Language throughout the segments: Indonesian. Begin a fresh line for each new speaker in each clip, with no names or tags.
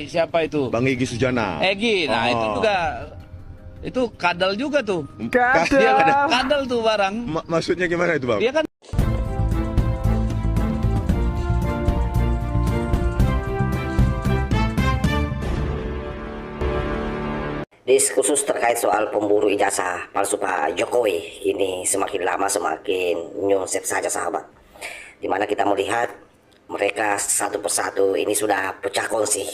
siapa itu?
Bang Egy Sujana.
Egy, nah itu juga itu kadal juga tuh.
Kadal.
Dia kadal tuh barang.
Maksudnya gimana itu, Bang?
Dia kan
Diskursus terkait soal pemburu ijazah palsu Pak Jokowi ini semakin lama semakin nyungsep saja sahabat. Dimana kita melihat mereka satu persatu ini sudah pecah kongsi.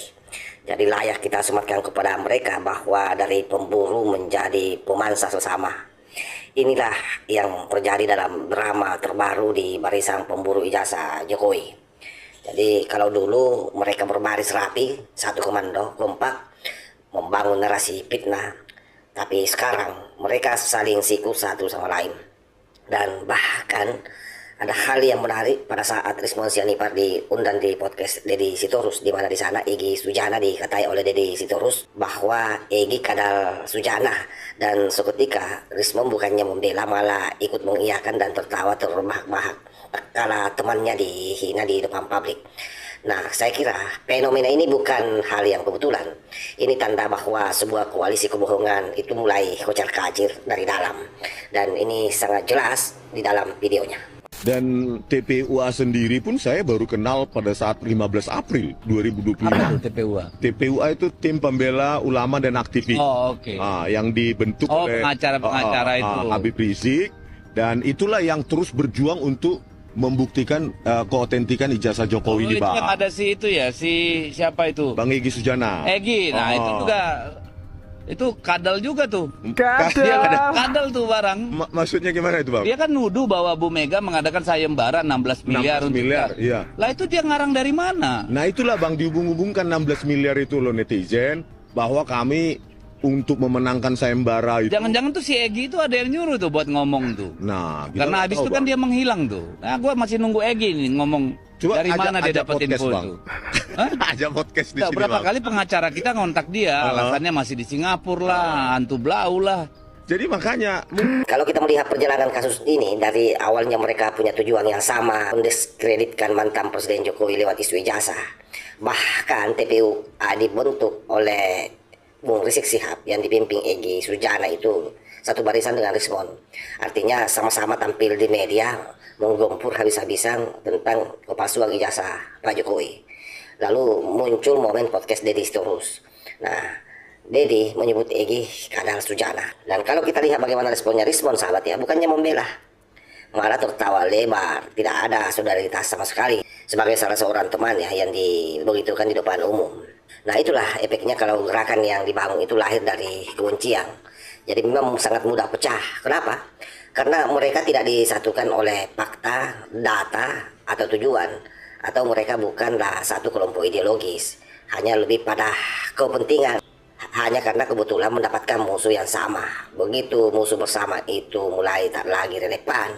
Jadi layak kita sematkan kepada mereka bahwa dari pemburu menjadi pemansa sesama. Inilah yang terjadi dalam drama terbaru di barisan pemburu ijazah Jokowi. Jadi kalau dulu mereka berbaris rapi, satu komando, kompak, membangun narasi fitnah, tapi sekarang mereka saling siku satu sama lain. Dan bahkan ada hal yang menarik pada saat Rismon Sianipar diundang di podcast Deddy Sitorus, di mana di sana Egy Sujana dikatai oleh Deddy Sitorus bahwa Egy kadal Sujana, dan seketika Rismon bukannya membela malah ikut mengiyakan dan tertawa terbahak-bahak kala temannya dihina di depan publik. Nah, saya kira fenomena ini bukan hal yang kebetulan. Ini tanda bahwa sebuah koalisi kebohongan itu mulai kocar-kacir dari dalam. Dan ini sangat jelas di dalam videonya.
Dan TPUA sendiri pun saya baru kenal pada saat 15 April 2025.
apa tuh TPUA?
TPUA itu tim pembela ulama dan aktivis.
Oh, oke.
Yang dibentuk oleh
pengacara-pengacara itu.
Habib Rizik, dan itulah yang terus berjuang untuk membuktikan keautentikan ijazah Jokowi di
itu
Bang.
yang ada si itu ya, si siapa itu?
Bang Egy Sujana.
Egy, nah itu juga itu kadal juga tuh.
Dia
Kadal tuh barang.
Maksudnya gimana itu, Bang?
Dia kan nuduh bahwa Bu Mega mengadakan sayembara 16 miliar
16 miliar, iya.
Lah itu dia ngarang dari mana?
Nah itulah Bang, dihubung-hubungkan 16 miliar itu loh netizen, bahwa kami untuk memenangkan sayembara itu.
Jangan-jangan tuh si Egy itu ada yang nyuruh tuh buat ngomong tuh.
Nah,
karena habis itu kan dia menghilang tuh. Nah, gua masih nunggu Egy nih ngomong. Coba dari mana dia dapat info itu.
Ajak podcast di sini,
berapa
Bang.
kali pengacara kita ngontak dia, alasannya masih di Singapura lah, hantu blau lah.
Jadi makanya
Kalau kita melihat perjalanan kasus ini, dari awalnya mereka punya tujuan yang sama, mendiskreditkan mantan Presiden Jokowi lewat isu ijazah. Bahkan TPU dibentuk oleh Bung Rizik Sihab yang dipimpin Egy Sujana itu satu barisan dengan Rismon. Artinya sama-sama tampil di media menggempur habis-habisan tentang kepalsuan ijazah Pak Jokowi. Lalu muncul momen podcast Deddy Sitorus. Nah, Deddy menyebut Egy kadal Sujana. Dan kalau kita lihat bagaimana responnya Rismon sahabat ya, bukannya membela, malah tertawa lebar, tidak ada solidaritas sama sekali sebagai salah seorang teman ya yang dibegitukan di depan umum. Nah itulah efeknya kalau gerakan yang dibangun itu lahir dari kebencian. Jadi memang sangat mudah pecah. Kenapa? Karena mereka tidak disatukan oleh fakta, data, atau tujuan. Atau mereka bukanlah satu kelompok ideologis. Hanya lebih pada kepentingan. Hanya karena kebetulan mendapatkan musuh yang sama. Begitu musuh bersama itu mulai tak lagi relevan,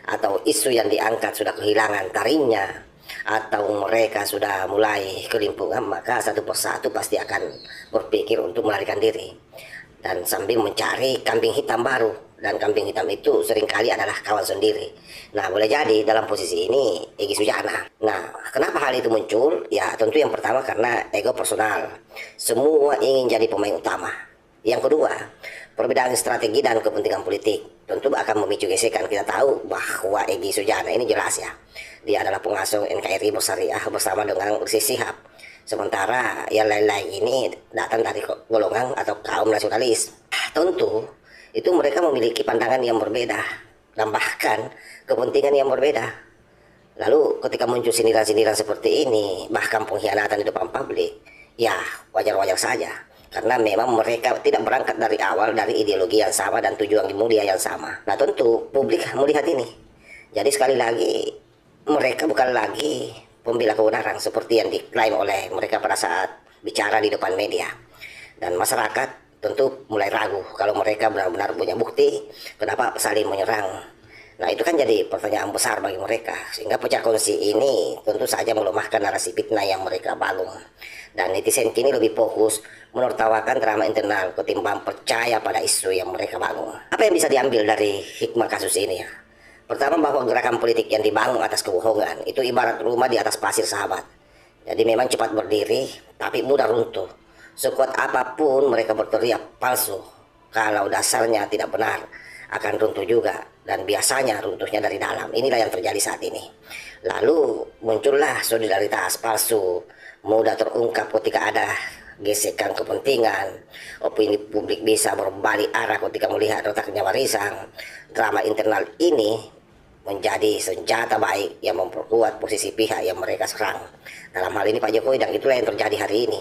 atau isu yang diangkat sudah kehilangan taringnya, atau mereka sudah mulai kelimpungan, maka satu persatu pasti akan berpikir untuk melarikan diri dan sambil mencari kambing hitam baru, dan kambing hitam itu seringkali adalah kawan sendiri. Nah boleh jadi dalam posisi ini Egy Sujana. Nah kenapa hal itu muncul? Ya tentu yang pertama karena ego personal, semua ingin jadi pemain utama. Yang kedua, perbedaan strategi dan kepentingan politik tentu akan memicu gesekan. Kita tahu bahwa Egy Sujana ini jelas ya, dia adalah pengasuh NKRI Bersyariah bersama dengan Rizik Sihab. Sementara yang lain-lain ini datang dari golongan atau kaum nasionalis. Tentu itu mereka memiliki pandangan yang berbeda dan bahkan kepentingan yang berbeda. Lalu ketika muncul sindiran-sindiran seperti ini, bahkan pengkhianatan di depan publik, ya wajar-wajar saja. Karena memang mereka tidak berangkat dari awal dari ideologi yang sama dan tujuan mulia yang sama. Nah tentu publik melihat ini. Jadi sekali lagi mereka bukan lagi pembela kebenaran seperti yang diklaim oleh mereka pada saat bicara di depan media. Dan masyarakat tentu mulai ragu kalau mereka benar-benar punya bukti, kenapa saling menyerang. Nah itu kan jadi pertanyaan besar bagi mereka, sehingga pecah kongsi ini tentu saja melemahkan narasi fitnah yang mereka bangun. Dan netizen kini lebih fokus menertawakan drama internal ketimbang percaya pada isu yang mereka bangun. Apa yang bisa diambil dari hikmah kasus ini ya? Pertama, bahwa gerakan politik yang dibangun atas kebohongan itu ibarat rumah di atas pasir sahabat. Jadi memang cepat berdiri, tapi mudah runtuh. Sekuat apapun mereka berteriak palsu, kalau dasarnya tidak benar, akan runtuh juga. Dan biasanya runtuhnya dari dalam. Inilah yang terjadi saat ini. Lalu muncullah solidaritas palsu, mudah terungkap ketika ada gesekan kepentingan. Opini publik bisa berbalik arah ketika melihat retaknya warisan. Drama internal ini menjadi senjata baik yang memperkuat posisi pihak yang mereka serang. Dalam hal ini Pak Jokowi, dan itulah yang terjadi hari ini.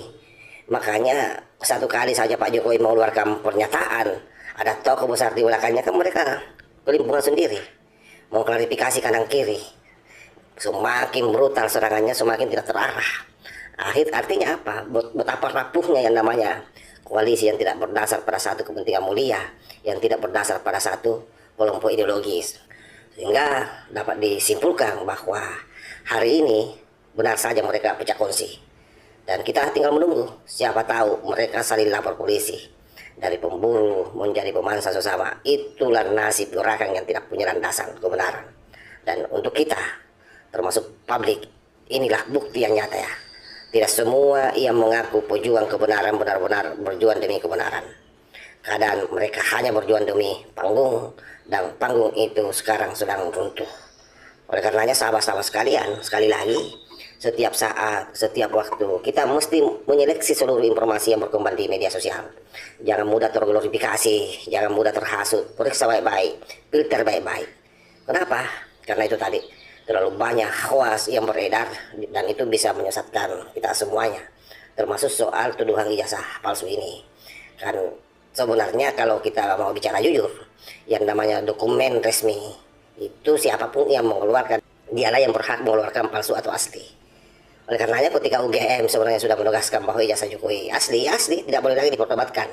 Makanya satu kali saja Pak Jokowi mengeluarkan pernyataan, ada tokoh besar di belakangnya, kan mereka kelimpungan sendiri, mau klarifikasi kanan kiri. Semakin brutal serangannya, semakin tidak terarah. Artinya apa? Betapa rapuhnya yang namanya koalisi yang tidak berdasar pada satu kepentingan mulia, yang tidak berdasar pada satu kelompok ideologis. Sehingga dapat disimpulkan bahwa hari ini benar saja mereka pecah kongsi. Dan kita tinggal menunggu, siapa tahu mereka saling lapor polisi. Dari pemburu menjadi pemangsa sesama, itulah nasib gerakan yang tidak punya landasan kebenaran. Dan untuk kita, termasuk publik, inilah bukti yang nyata ya. Tidak semua yang mengaku pejuang kebenaran benar-benar berjuang demi kebenaran. Kadang mereka hanya berjuang demi panggung, dan panggung itu sekarang sedang runtuh. Oleh karenanya sahabat-sahabat sekalian, sekali lagi, setiap saat, setiap waktu, kita mesti menyeleksi seluruh informasi yang berkembang di media sosial. Jangan mudah terglorifikasi, jangan mudah terhasut, periksa baik-baik, filter baik-baik. Kenapa? Karena itu tadi, terlalu banyak hoax yang beredar, dan itu bisa menyesatkan kita semuanya. Termasuk soal tuduhan ijazah palsu ini. Kan sebenarnya kalau kita mau bicara jujur, yang namanya dokumen resmi itu siapapun yang mengeluarkan, dialah yang berhak mengeluarkan palsu atau asli. Oleh karenanya ketika UGM sebenarnya sudah menegaskan bahwa ijazah Jokowi asli, tidak boleh lagi diperdebatkan.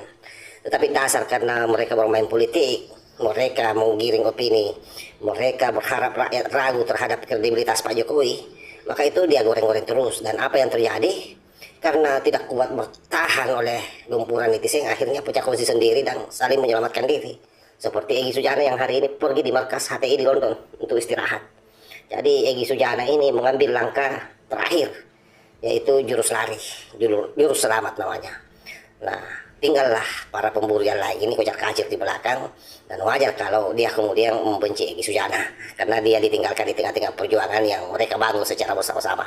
Tetapi dasar karena mereka bermain politik, mereka menggiring opini, mereka berharap rakyat ragu terhadap kredibilitas Pak Jokowi, maka itu dia goreng-goreng terus. Dan apa yang terjadi? Karena tidak kuat bertahan oleh gempuran netizen, akhirnya pecah kongsi sendiri dan saling menyelamatkan diri. Seperti Egy Sujana yang hari ini pergi di markas HTI di London untuk istirahat. Jadi Egy Sujana ini mengambil langkah terakhir, yaitu jurus lari, jurus selamat namanya. Nah, tinggallah para pemburu yang lain ini kocar-kacir di belakang, dan wajar kalau dia kemudian membenci Egy Sujana karena dia ditinggalkan di tengah-tengah perjuangan yang mereka bangun secara bersama-sama.